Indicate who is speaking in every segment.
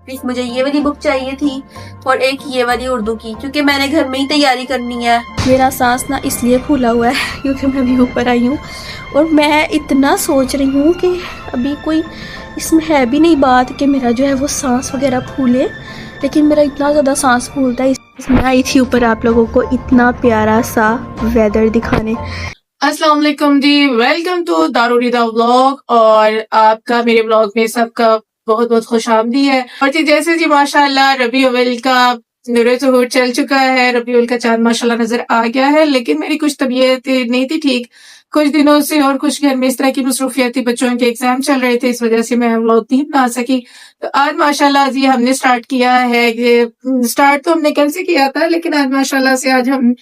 Speaker 1: एक मुझे ये वाली बुक चाहिए थी और एक ये वाली उर्दू की, क्योंकि मैंने घर में ही तैयारी करनी है। मेरा सांस ना इसलिए फूला हुआ है क्योंकि मैं अभी ऊपर आई हूँ और मैं इतना सोच रही हूँ कि अभी कोई इसमें है भी नहीं बात कि मेरा जो है वो सांस वगैरह फूले, लेकिन मेरा इतना ज़्यादा सांस फूलता है। इसमें आई थी ऊपर आप लोगों को इतना प्यारा सा वेदर दिखाने।
Speaker 2: अस्सलाम वालेकुम जी, वेलकम टू दारूरिदा व्लॉग। और आपका मेरे व्लॉग में सबका बहुत बहुत खुश आमदी है। और जी जैसे जी माशाल्लाह रबी अव्वल का नूरे ज़ुहूर चल चुका है, रबी अव्वल का चांद माशाल्लाह नजर आ गया है, लेकिन मेरी कुछ तबीयत नहीं थी ठीक कुछ दिनों से, और कुछ घर में इस तरह की मसरूफियत थी, बच्चों के एग्जाम चल रहे थे, इस वजह से मैं व्लॉग नहीं बना सकी। तो आज माशाल्लाह जी हमने स्टार्ट किया है, स्टार्ट तो हमने कल से किया था, लेकिन आज माशाल्लाह से आज हम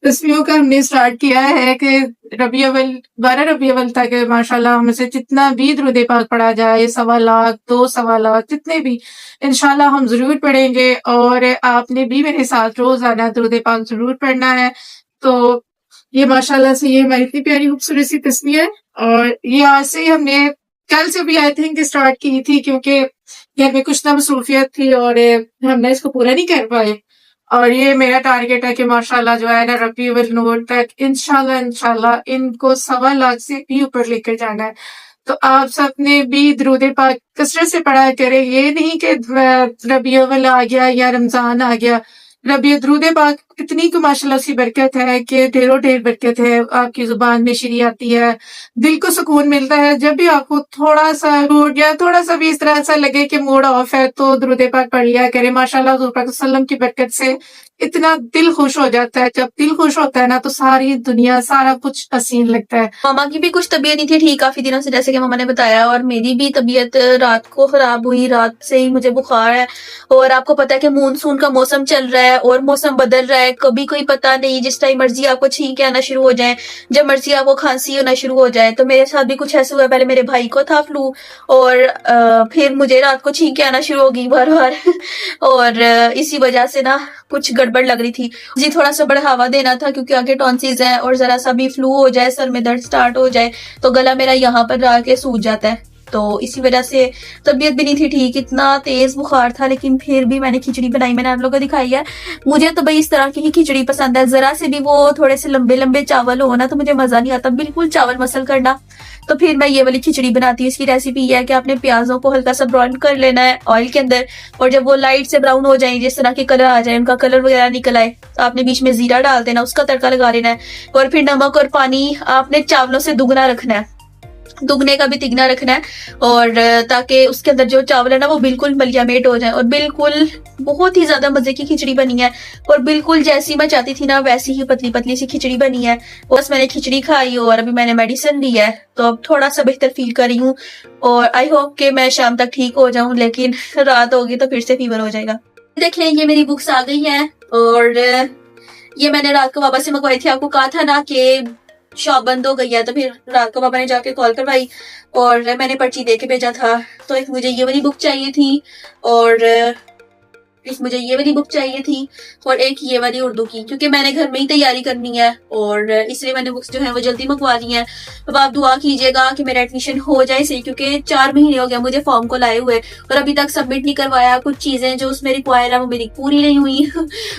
Speaker 2: तस्वीरों का हमने स्टार्ट किया है कि रबी अव्वल 12 रबी अव्वल तक माशाल्लाह हमसे जितना भी दुरूद पाक पढ़ा जाए, 1.25 लाख 2.25 लाख जितने भी इंशाल्लाह हम जरूर पढ़ेंगे। और आपने भी मेरे साथ रोजाना दुरूद पाक जरूर पढ़ना है। तो ये माशाल्लाह से ये हमारी इतनी प्यारी खूबसूरत सी तस्वीर है, और ये आज से हमने कल से भी आई थिंक स्टार्ट की थी, क्योंकि घर में कुछ ना मसरूफियत थी और हमने इसको पूरा नहीं कर पाए। और ये मेरा टारगेट है कि माशाल्लाह जो है ना रबी अव्वल नूर तक इंशाल्लाह इनको 1.25 लाख से भी ऊपर लेकर जाना है। तो आप सबने भी दुरूद पाक कसरत से पढ़ा करें। ये नहीं कि रबी अव्वल आ गया या रमजान आ गया, रबी दुरूद पाक इतनी को माशाल्लाह सी बरकत है कि ढेरों ढेर बरकत है। आपकी जुबान में शीरी आती है, दिल को सुकून मिलता है। जब भी आपको थोड़ा सा मूड या थोड़ा सा भी इस तरह सा लगे कि मूड ऑफ है, तो दुरूद पाक पढ़ लिया करें। माशाल्लाह हुज़ूर पाक सल्लल्लाहु अलैहि वसल्लम की बरकत से इतना दिल खुश हो जाता है। जब दिल खुश होता है ना, तो सारी दुनिया सारा कुछ हसीन लगता है। मामा की भी कुछ तबीयत नहीं थी ठीक काफी दिनों से, जैसे कि मामा ने बताया, और मेरी भी तबीयत रात को खराब हुई। रात से ही मुझे बुखार है, और आपको पता है कि मानसून का मौसम चल रहा है और मौसम बदल रहा है, कभी कोई पता नहीं, जिस टाइम मर्जी आपको छींके आना शुरू हो जाए, जब मर्जी आपको खांसी होना शुरू हो जाए। तो मेरे साथ भी कुछ ऐसा हुआ। पहले मेरे भाई को था फ्लू, और फिर मुझे रात को छींके आना शुरू हो गई बार बार और इसी वजह से ना कुछ गड़बड़ लग रही थी जी। थोड़ा सा बढ़ावा देना था, क्योंकि आगे टॉन्सिल्स है, और जरा सा भी फ्लू हो जाए, सर में दर्द स्टार्ट हो जाए, तो गला मेरा यहाँ पर आके सूज जाता है। तो इसी वजह से तबीयत भी नहीं थी ठीक, इतना तेज बुखार था। लेकिन फिर भी मैंने खिचड़ी बनाई, मैंने आप लोगों को दिखाई है। मुझे तो भाई इस तरह की ही खिचड़ी पसंद है, जरा से भी वो थोड़े से लंबे लंबे चावल हो ना, तो मुझे मजा नहीं आता बिल्कुल चावल मसल करना। तो फिर मैं ये वाली खिचड़ी बनाती हूँ। इसकी रेसिपी ये है कि आपने प्याजों को हल्का सा ब्राउन कर लेना है ऑयल के अंदर, और जब वो लाइट से ब्राउन हो जाए, जिस तरह के कलर आ जाए, उनका कलर वगैरह निकल आए, तो आपने बीच में जीरा डाल देना, उसका तड़का लगा लेना है। और फिर नमक और पानी आपने चावलों से दुगना रखना है, दुगने का भी तिगना रखना है, और ताकि उसके अंदर जो चावल है ना वो बिल्कुल मलियामेट हो जाए। और बिल्कुल बहुत ही ज्यादा मजे की खिचड़ी बनी है, और बिल्कुल जैसी मैं चाहती थी ना वैसी ही पतली पतली सी खिचड़ी बनी है। बस मैंने खिचड़ी खाई और अभी मैंने मेडिसिन ली है, तो अब थोड़ा सा बेहतर फील कर रही हूँ, और आई होप कि मैं शाम तक ठीक हो जाऊं। लेकिन रात होगी तो फिर से फीवर हो जाएगा। देख लें, ये मेरी बुक्स आ गई हैं, और ये मैंने रात को बाबा से मंगवाई थी। आपको कहा था ना कि शॉप बंद हो गई है, तो फिर रात को पापा ने जाके कॉल करवाई और मैंने पर्ची दे के भेजा था। तो एक मुझे ये वाली बुक चाहिए थी, और एक मुझे ये वाली बुक चाहिए थी, और एक ये वाली उर्दू की, क्योंकि मैंने घर में ही तैयारी करनी है, और इसलिए मैंने बुक्स जो है वो जल्दी मंगवा ली हैं। अब आप दुआ कीजिएगा कि मेरा एडमिशन हो जाए सही, क्योंकि 4 महीने हो गया मुझे फॉर्म को लाए हुए, और अभी तक सबमिट नहीं करवाया। कुछ चीजें जो उसमें रिक्वायर है वो मेरी पूरी नहीं हुई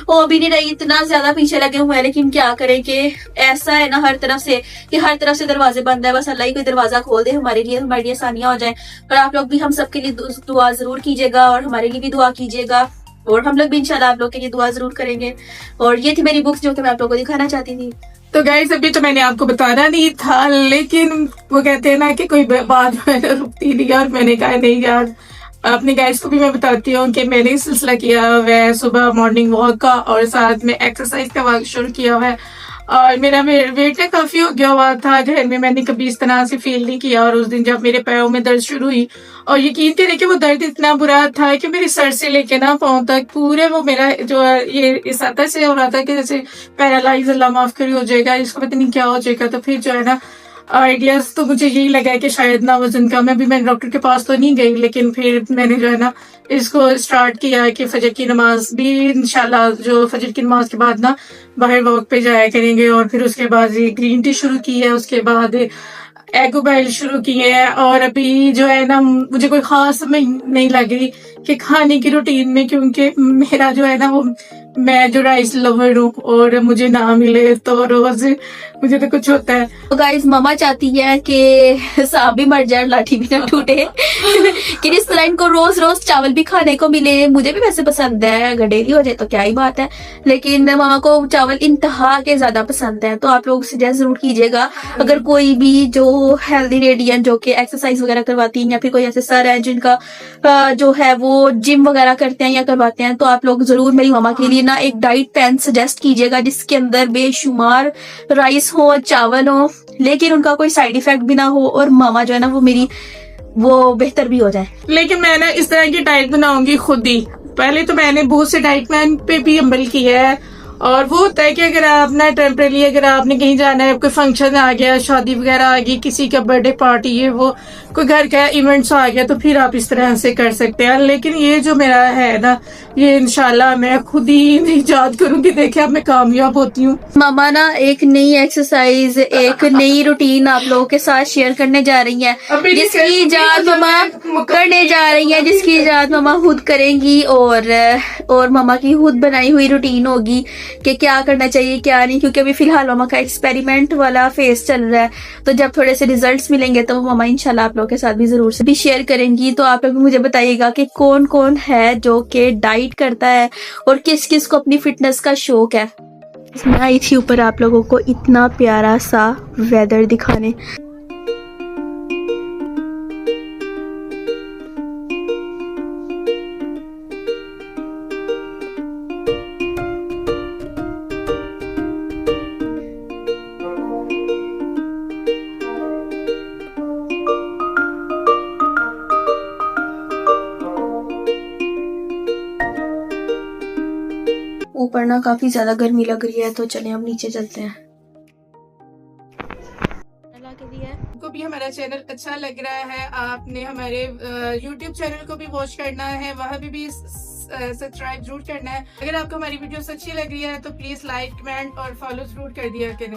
Speaker 2: वो अभी नहीं रही, इतना ज्यादा पीछे लगे हुए हैं। लेकिन क्या करें कि ऐसा है ना हर तरफ से, कि हर तरफ से दरवाजे बंद है। बस अल्लाह ही कोई दरवाजा खोल दे हमारे लिए आसानियां हो जाए। और आप लोग भी हम सबके लिए दुआ जरूर कीजिएगा, और हमारे लिए भी दुआ कीजिएगा, और हम लोग भी इंशाल्लाह आप लोग के लिए दुआ जरूर करेंगे। और ये थी मेरी बुक्स जो कि मैं आप लोगों को दिखाना चाहती थी। तो गाइस अभी तो मैंने आपको बताना नहीं था, लेकिन वो कहते हैं ना कि कोई बात रुकती नहीं, और मैंने कहा नहीं यार अपने गाइस को भी मैं बताती हूँ कि मैंने सिलसिला किया हुआ है सुबह मॉर्निंग वॉक का, और साथ में एक्सरसाइज का वक्त शुरू किया हुआ है। और मेरा वेट ना काफी हो गया हुआ था घर में, मैंने कभी इस तरह से फील नहीं किया। और उस दिन जब मेरे पैरों में दर्द शुरू हुई, और यकीन करें कि वो दर्द इतना बुरा था कि मेरे सर से लेके ना पाँव तक पूरे वो मेरा जो ये इस आता से हो रहा था कि जैसे पैरालाइज, अल्लाह माफ करी, हो जाएगा, इसको पता नहीं क्या हो जाएगा। तो फिर जो है ना आइडियाज तो मुझे यही लगा कि शायद ना वजन कम है। अभी मैं डॉक्टर के पास तो नहीं गई, लेकिन फिर मैंने जो है ना इसको स्टार्ट किया कि फजर की नमाज भी इंशाल्लाह, जो फजर की नमाज के बाद ना बाहर वॉक पे जाया करेंगे, और फिर उसके बाद ये ग्रीन टी शुरू की है। उसके बाद एग बॉयल शुरू किए हैं और अभी जो है ना मुझे कोई खास नहीं लग रही कि खाने की रूटीन में, क्योंकि मेरा जो है ना वो मैं जो राइस लवर हूँ और मुझे ना मिले तो रोज मुझे तो कुछ होता है।
Speaker 1: तो गाइस मम्मा चाहती है कि सांप भी मर जाए लाठी भी ना टूटे कि इस तरह इनको रोज रोज चावल भी खाने को मिले। मुझे भी वैसे पसंद है, अगर डेली हो जाए तो क्या ही बात है, लेकिन मम्मा को चावल इंतहा के ज्यादा पसंद है। तो आप लोग सजेस्ट जरूर कीजिएगा अगर कोई भी जो हेल्दी लेडी है जो कि एक्सरसाइज वगैरह करवाती है या फिर कोई ऐसे सर है जिनका जो है वो जिम वगैरह करते हैं या करवाते हैं, तो आप लोग जरूर मेरी मम्मा के लिए ना एक डाइट प्लान सजेस्ट कीजिएगा जिसके अंदर बेशुमार राइस हो, चावल हो, लेकिन उनका कोई साइड इफेक्ट भी ना हो और मामा जो है ना वो मेरी वो बेहतर भी हो जाए।
Speaker 2: लेकिन मैं ना इस तरह की डाइट बनाऊंगी खुद ही। पहले तो मैंने बहुत से डाइट प्लान पे भी अमल किया है और वो होता है कि अगर आप ना टेम्परेरी अगर आपने कहीं जाना है, कोई फंक्शन आ गया, शादी वगैरह आ गई, किसी का बर्थडे पार्टी है, वो कोई घर का इवेंट्स आ गया, तो फिर आप इस तरह से कर सकते हैं। लेकिन ये जो मेरा है ना, ये इंशाल्लाह मैं खुद ही इजाद करूंगी। देखिए अब मैं कामयाब होती हूँ।
Speaker 1: मामा ना एक नई एक्सरसाइज, एक नई रूटीन आप लोगों के साथ शेयर करने जा रही है, जिसकी इजाद मामा करने जा रही है, जिसकी इजाद मामा खुद करेंगी और मामा की खुद बनाई हुई रूटीन होगी कि क्या करना चाहिए क्या नहीं, क्योंकि अभी फिलहाल मामा का एक्सपेरिमेंट वाला फेज चल रहा है। तो जब थोड़े से रिजल्ट्स मिलेंगे तो मामा इंशाल्लाह आप लोगों के साथ भी जरूर से भी शेयर करेंगी। तो आप लोग मुझे बताइएगा कि कौन कौन है जो कि डाइट करता है और किस किस को अपनी फिटनेस का शौक है। मैं आई थी ऊपर आप लोगों को इतना प्यारा सा वेदर दिखाने। ऊपर ना काफी ज्यादा गर्मी लग रही है, तो चलें अब नीचे चलते हैं।
Speaker 2: को भी हमारा चैनल अच्छा लग रहा है, आपने हमारे YouTube चैनल को भी वॉच करना है, वहाँ भी सब्सक्राइब जरूर करना है। अगर आपको हमारी वीडियोस अच्छी लग रही है तो प्लीज लाइक, कमेंट और फॉलो जरूर कर दिया करें।